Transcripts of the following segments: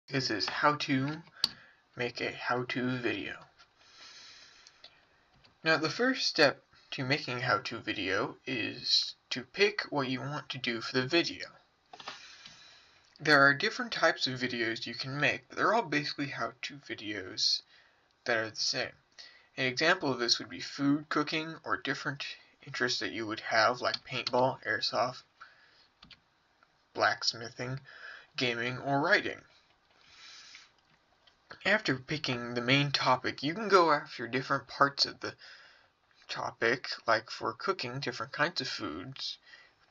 This is how to make a how-to video. Now the first step to making a how-to video is to pick what you want to do for the video. There are different types of videos you can make, but they're all basically how-to videos that are the same. An example of this would be food cooking or different interests that you would have, like paintball, airsoft, blacksmithing, gaming, or writing. After picking the main topic, you can go after different parts of the topic, like for cooking, different kinds of foods.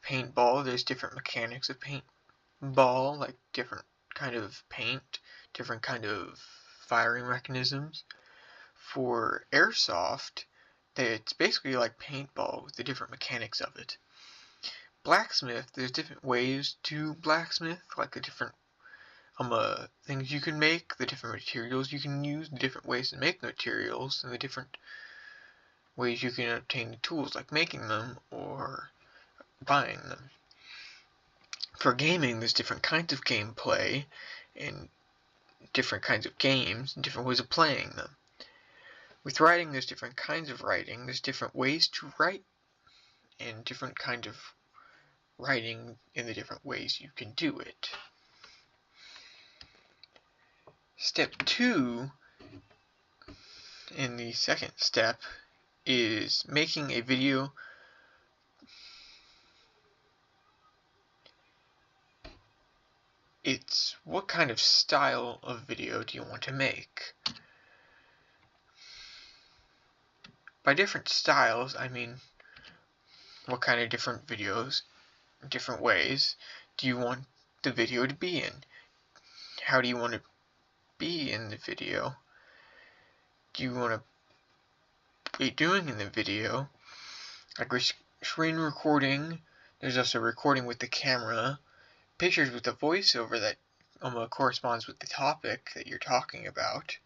Paintball, there's different mechanics of paintball, like different kind of paint, different kind of firing mechanisms. For airsoft, it's basically like paintball with the different mechanics of it. Blacksmith, there's different ways to blacksmith, like the different things you can make, the different materials you can use, the different ways to make the materials, and the different ways you can obtain the tools, like making them or buying them. For gaming, there's different kinds of gameplay and different kinds of games and different ways of playing them. With writing, there's different kinds of writing, there's different ways to write, and different kinds of writing in the different ways you can do it. Step 2 in the second step is making a video. It's what kind of style of video do you want to make? By different styles, I mean what kind of different videos, different ways do you want the video to be in? How do you want to be in the video? Do you want to be doing in the video? Like screen recording, there's also recording with the camera, pictures with a voiceover that corresponds with the topic that you're talking about.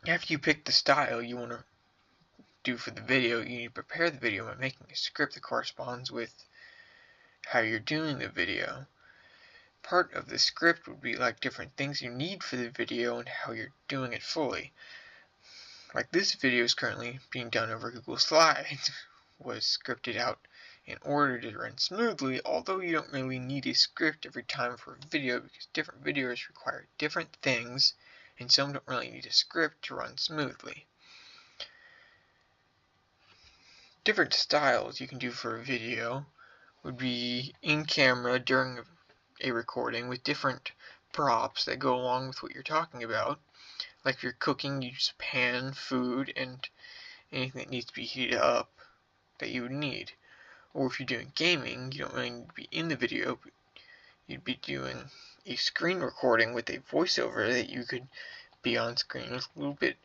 After you pick the style you want to do for the video, you need to prepare the video by making a script that corresponds with how you're doing the video. Part of the script would be like different things you need for the video and how you're doing it fully. Like this video is currently being done over Google Slides, was scripted out in order to run smoothly, although you don't really need a script every time for a video because different videos require different things and some don't really need a script to run smoothly. Different styles you can do for a video would be in camera during a recording with different props that go along with what you're talking about. Like if you're cooking, you use pan, food, and anything that needs to be heated up that you would need. Or if you're doing gaming, you don't really need to be in the video, but you'd be doing a screen recording with a voiceover that you could be on screen with a little bit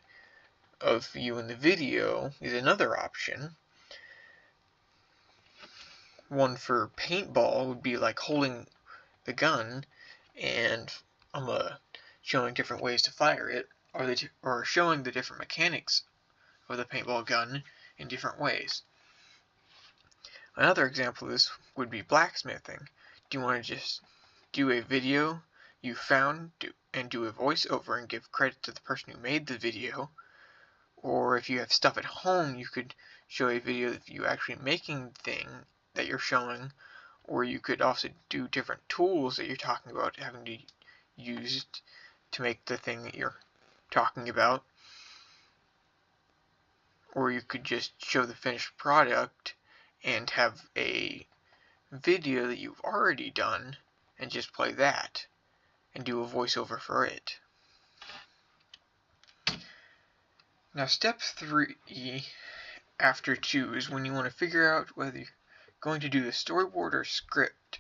of you in the video is another option. One for paintball would be like holding the gun and showing different ways to fire it, or showing the different mechanics of the paintball gun in different ways. Another example of this would be blacksmithing. Do you want to just do a video you found and do a voiceover and give credit to the person who made the video? Or if you have stuff at home, you could show a video of you actually making the thing that you're showing, or you could also do different tools that you're talking about having to use to make the thing that you're talking about. Or you could just show the finished product and have a video that you've already done and just play that and do a voiceover for it. Now step 3 after 2 is when you want to figure out whether you're going to do the storyboard or script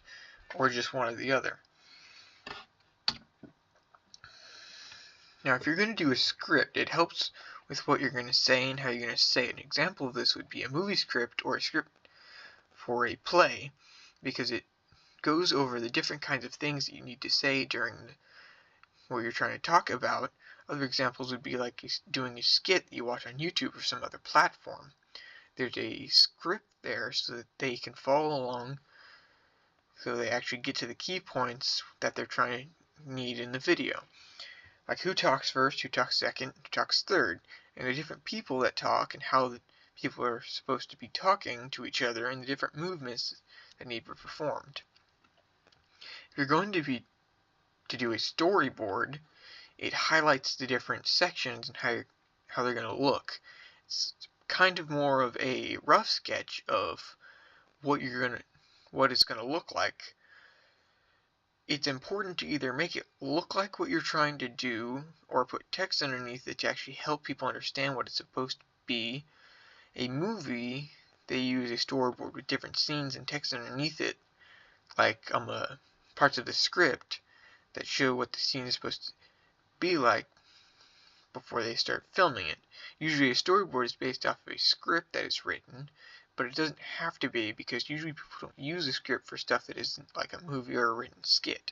or just one or the other. Now if you're going to do a script, it helps with what you're going to say and how you're going to say it. An example of this would be a movie script or a script for a play, because it goes over the different kinds of things that you need to say during what you're trying to talk about. Other examples would be like doing a skit that you watch on YouTube or some other platform. There's a script there so that they can follow along, so they actually get to the key points that they're trying need in the video. Like who talks first, who talks second, who talks third, and the different people that talk and how the people are supposed to be talking to each other and the different movements that need to be performed. If you're going to do a storyboard, it highlights the different sections and how they're going to look. It's kind of more of a rough sketch of what it's going to look like. It's important to either make it look like what you're trying to do or put text underneath it to actually help people understand what it's supposed to be. A movie, they use a storyboard with different scenes and text underneath it, like parts of the script that show what the scene is supposed to be like before they start filming it. Usually a storyboard is based off of a script that is written, but it doesn't have to be, because usually people don't use a script for stuff that isn't like a movie or a written skit.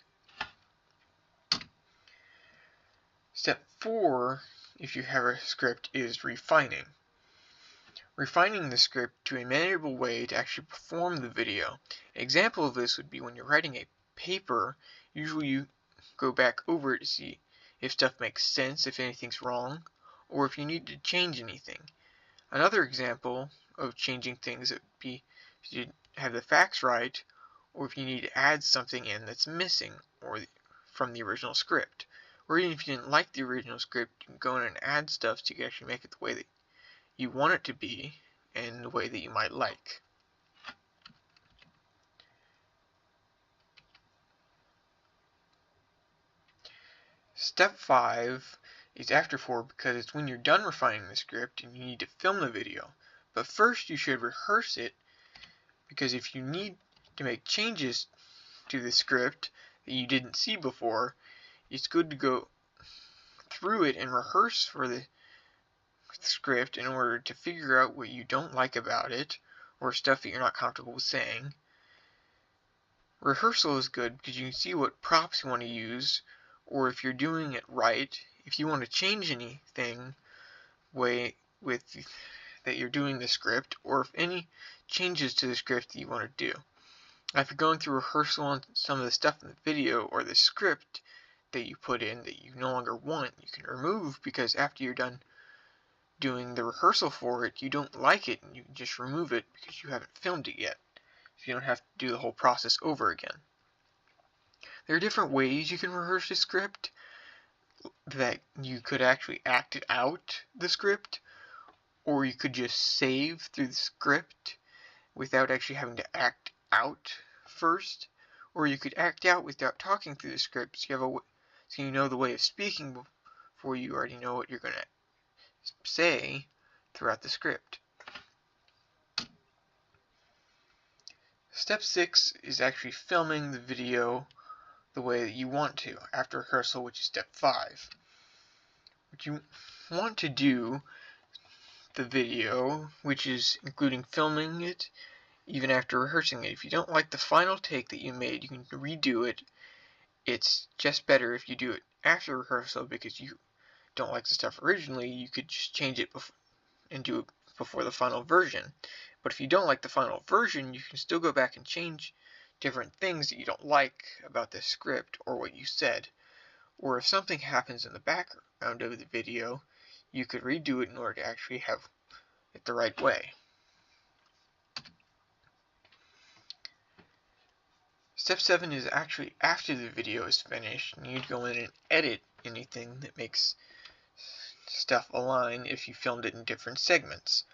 Step 4, if you have a script, is refining. Refining the script to a manageable way to actually perform the video. An example of this would be when you're writing a paper, usually you go back over it to see if stuff makes sense, if anything's wrong, or if you need to change anything. Another example of changing things would be if you have the facts right, or if you need to add something in that's missing from the original script. Or even if you didn't like the original script, you can go in and add stuff so you can actually make it the way that you want it to be and the way that you might like. Step 5 is after 4 because it's when you're done refining the script and you need to film the video. But first you should rehearse it, because if you need to make changes to the script that you didn't see before, it's good to go through it and rehearse for the script in order to figure out what you don't like about it or stuff that you're not comfortable with saying. Rehearsal is good because you can see what props you want to use, or if you're doing it right, if you want to change anything that you're doing the script, or if any changes to the script that you want to do. Now, if you're going through rehearsal on some of the stuff in the video or the script that you put in that you no longer want, you can remove, because after you're done doing the rehearsal for it, you don't like it and you can just remove it because you haven't filmed it yet. So you don't have to do the whole process over again. There are different ways you can rehearse a script. That you could actually act it out, the script, or you could just save through the script without actually having to act out first, or you could act out without talking through the script, so you know the way of speaking before you already know what you're going to say throughout the script. Step 6 is actually filming the video the way that you want to after rehearsal, which is step 5. What you want to do the video, which is including filming it even after rehearsing it. If you don't like the final take that you made, you can redo it. It's just better if you do it after rehearsal, because you don't like the stuff originally, you could just change it and do it before the final version. But if you don't like the final version, you can still go back and change different things that you don't like about the script or what you said. Or if something happens in the background of the video, you could redo it in order to actually have it the right way. Step 7 is actually after the video is finished, and you'd go in and edit anything that makes stuff align if you filmed it in different segments.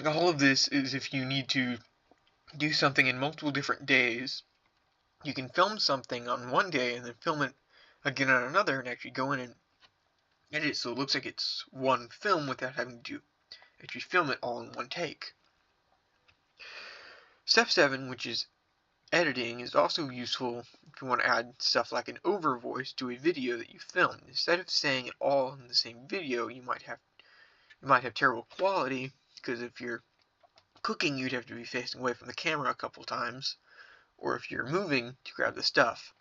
All of this is if you need to do something in multiple different days. You can film something on one day and then film it again on another, and actually go in and edit it so it looks like it's one film without having to actually film it all in one take. Step 7, which is editing, is also useful if you want to add stuff like an over voice to a video that you filmed. Instead of saying it all in the same video, you might have terrible quality, because if you're cooking, you'd have to be facing away from the camera a couple times, or if you're moving to grab the stuff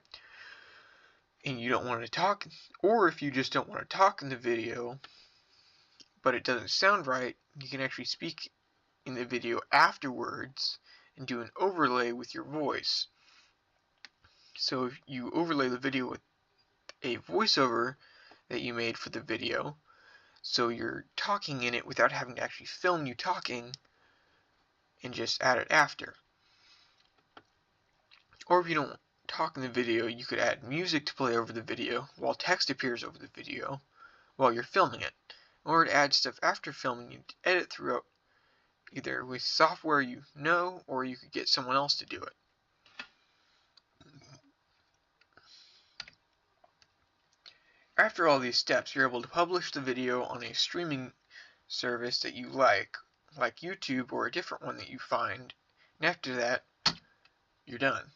and you don't want to talk, or if you just don't want to talk in the video but it doesn't sound right, you can actually speak in the video afterwards and do an overlay with your voice. So if you overlay the video with a voiceover that you made for the video, so you're talking in it without having to actually film you talking, and just add it after. Or if you don't talk in the video, you could add music to play over the video while text appears over the video while you're filming it. Or to add stuff after filming, you edit throughout either with software you know, or you could get someone else to do it. After all these steps, you're able to publish the video on a streaming service that you like YouTube or a different one that you find, and after that, you're done.